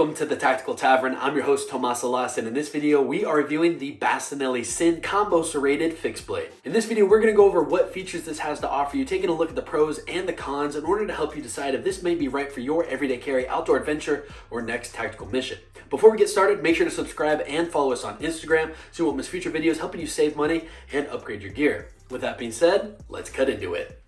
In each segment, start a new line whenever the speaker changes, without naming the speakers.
Welcome to the Tactical Tavern. I'm your host Tomas Alas, and in this video we are reviewing the Bastinelli SIN combo serrated fixed blade. In this video we're going to go over what features this has to offer you, taking a look at the pros and the cons in order to help you decide if this may be right for your everyday carry, outdoor adventure, or next tactical mission. Before we get started, make sure to subscribe and follow us on Instagram so you won't miss future videos helping you save money and upgrade your gear. With that being said, let's cut into it.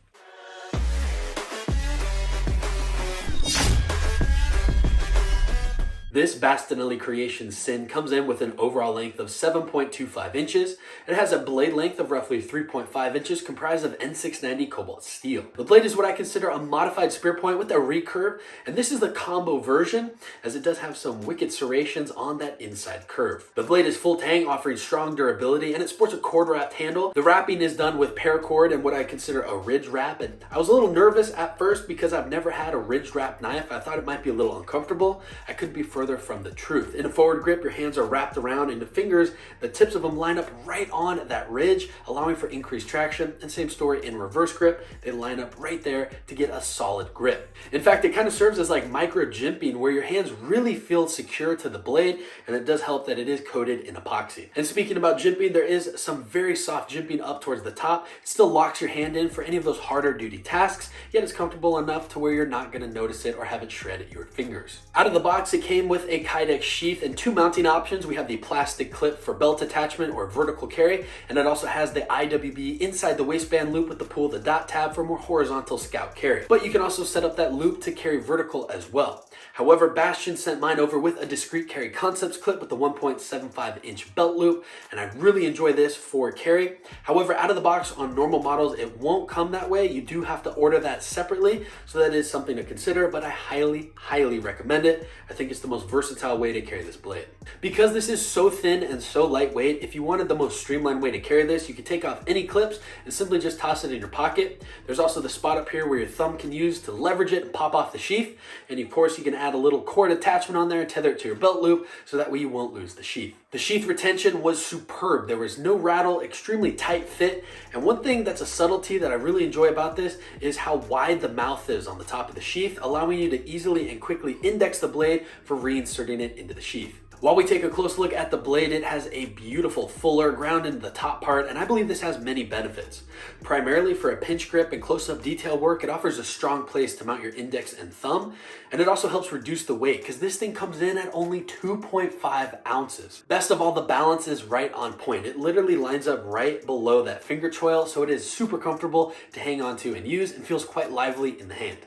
This Bastinelli Creations SIN comes in with an overall length of 7.25 inches. It has a blade length of roughly 3.5 inches comprised of N690 cobalt steel. The blade is what I consider a modified spear point with a recurve, and this is the combo version as it does have some wicked serrations on that inside curve. The blade is full tang, offering strong durability, and it sports a cord wrapped handle. The wrapping is done with paracord and what I consider a ridge wrap, and I was a little nervous at first because I've never had a ridge wrap knife. I thought it might be a little uncomfortable. I couldn't be further from the truth. In a forward grip, your hands are wrapped around, and the fingers, the tips of them line up right on that ridge, allowing for increased traction. And same story in reverse grip, they line up right there to get a solid grip. In fact, it kind of serves as like micro jimping, where your hands really feel secure to the blade, and it does help that it is coated in epoxy. And speaking about jimping, there is some very soft jimping up towards the top. It still locks your hand in for any of those harder duty tasks, yet it's comfortable enough to where you're not going to notice it or have it shred at your fingers. Out of the box, it came with a Kydex sheath and two mounting options. We have the plastic clip for belt attachment or vertical carry, and it also has the IWB inside the waistband loop with the pull the dot tab for more horizontal scout carry. But you can also set up that loop to carry vertical as well. However, Bastion sent mine over with a discrete carry concepts clip with the 1.75 inch belt loop, and I really enjoy this for carry. However, out of the box on normal models, it won't come that way. You do have to order that separately, so that is something to consider, but I highly recommend it. I think it's the most versatile way to carry this blade. Because this is so thin and so lightweight, if you wanted the most streamlined way to carry this, you could take off any clips and simply just toss it in your pocket. There's also the spot up here where your thumb can use to leverage it and pop off the sheath, and of course you can add a little cord attachment on there and tether it to your belt loop so that way you won't lose the sheath. The sheath retention was superb. There was no rattle, extremely tight fit, and one thing that's a subtlety that I really enjoy about this is how wide the mouth is on the top of the sheath, allowing you to easily and quickly index the blade for reinserting it into the sheath. While we take a close look at the blade, it has a beautiful fuller ground into the top part, and I believe this has many benefits. Primarily for a pinch grip and close-up detail work, it offers a strong place to mount your index and thumb, and it also helps reduce the weight because this thing comes in at only 2.5 ounces. Best of all, the balance is right on point. It literally lines up right below that finger choil, so it is super comfortable to hang on to and use and feels quite lively in the hand.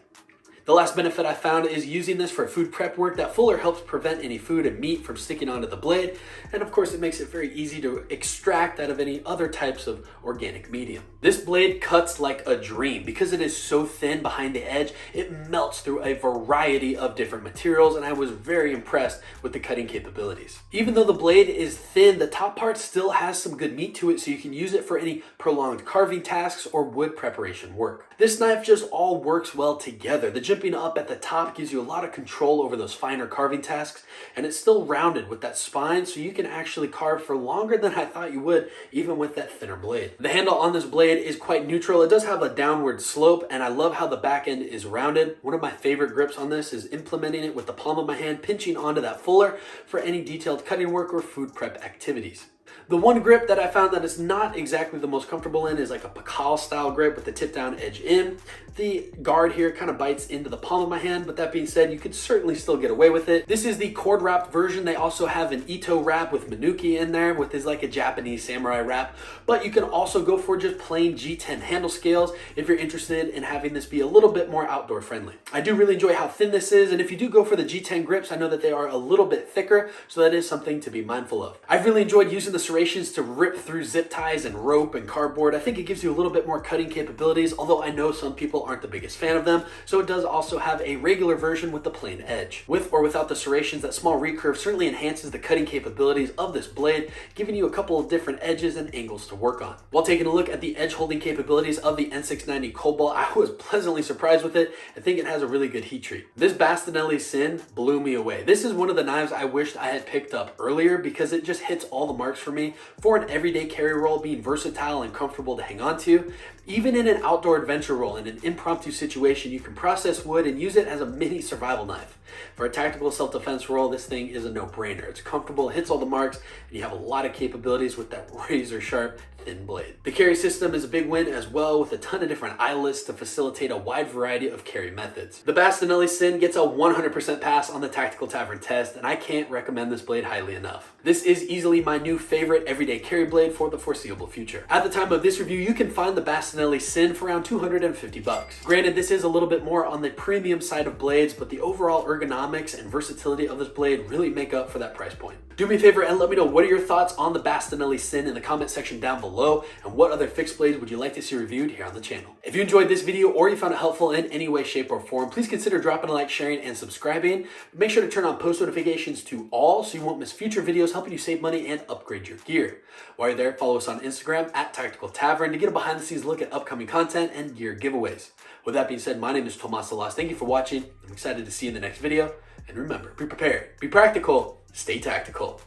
The last benefit I found is using this for food prep work. That fuller helps prevent any food and meat from sticking onto the blade. And of course, it makes it very easy to extract out of any other types of organic medium. This blade cuts like a dream. Because it is so thin behind the edge, it melts through a variety of different materials, and I was very impressed with the cutting capabilities. Even though the blade is thin, the top part still has some good meat to it, so you can use it for any prolonged carving tasks or wood preparation work. This knife just all works well together. The jimping up at the top gives you a lot of control over those finer carving tasks, and it's still rounded with that spine, so you can actually carve for longer than I thought you would, even with that thinner blade. The handle on this blade is quite neutral. It does have a downward slope, and I love how the back end is rounded. One of my favorite grips on this is implementing it with the palm of my hand, pinching onto that fuller for any detailed cutting work or food prep activities. The one grip that I found that is not exactly the most comfortable in is like a Pakal style grip with the tip down edge in. The guard here kind of bites into the palm of my hand, but that being said, you could certainly still get away with it. This is the cord wrapped version. They also have an Ito wrap with Manuki in there, with his like a Japanese samurai wrap, but you can also go for just plain G10 handle scales if you're interested in having this be a little bit more outdoor friendly. I do really enjoy how thin this is, and if you do go for the G10 grips, I know that they are a little bit thicker, so that is something to be mindful of. I've really enjoyed using the serrations to rip through zip ties and rope and cardboard. I think it gives you a little bit more cutting capabilities, although I know some people aren't the biggest fan of them, so it does also have a regular version with the plain edge. With or without the serrations, that small recurve certainly enhances the cutting capabilities of this blade, giving you a couple of different edges and angles to work on. While taking a look at the edge holding capabilities of the N690 Cobalt, I was pleasantly surprised with it. I think it has a really good heat treat. This Bastinelli SIN blew me away. This is one of the knives I wished I had picked up earlier because it just hits all the marks for me. me for an everyday carry roll, being versatile and comfortable to hang on to. Even in an outdoor adventure roll, in an impromptu situation, you can process wood and use it as a mini survival knife. For a tactical self-defense roll, this thing is a no-brainer. It's comfortable, hits all the marks, and you have a lot of capabilities with that razor sharp, thin blade. The carry system is a big win as well, with a ton of different eyelets to facilitate a wide variety of carry methods. The Bastinelli SIN gets a 100% pass on the Tactical Tavern test, and I can't recommend this blade highly enough. This is easily my new favorite everyday carry blade for the foreseeable future. At the time of this review, you can find the Bastinelli SIN for around 250 bucks. Granted, this is a little bit more on the premium side of blades, but the overall ergonomics and versatility of this blade really make up for that price point. Do me a favor and let me know what are your thoughts on the Bastinelli SIN in the comment section down below, and what other fixed blades would you like to see reviewed here on the channel. If you enjoyed this video or you found it helpful in any way, shape, or form, please consider dropping a like, sharing, and subscribing. Make sure to turn on post notifications to all so you won't miss future videos helping you save money and upgrade your gear. While you're there, follow us on Instagram at Tactical Tavern to get a behind the scenes look at upcoming content and gear giveaways. With that being said, my name is Tomas Alas. Thank you for watching. I'm excited to see you in the next video. And remember, be prepared, be practical, stay tactical.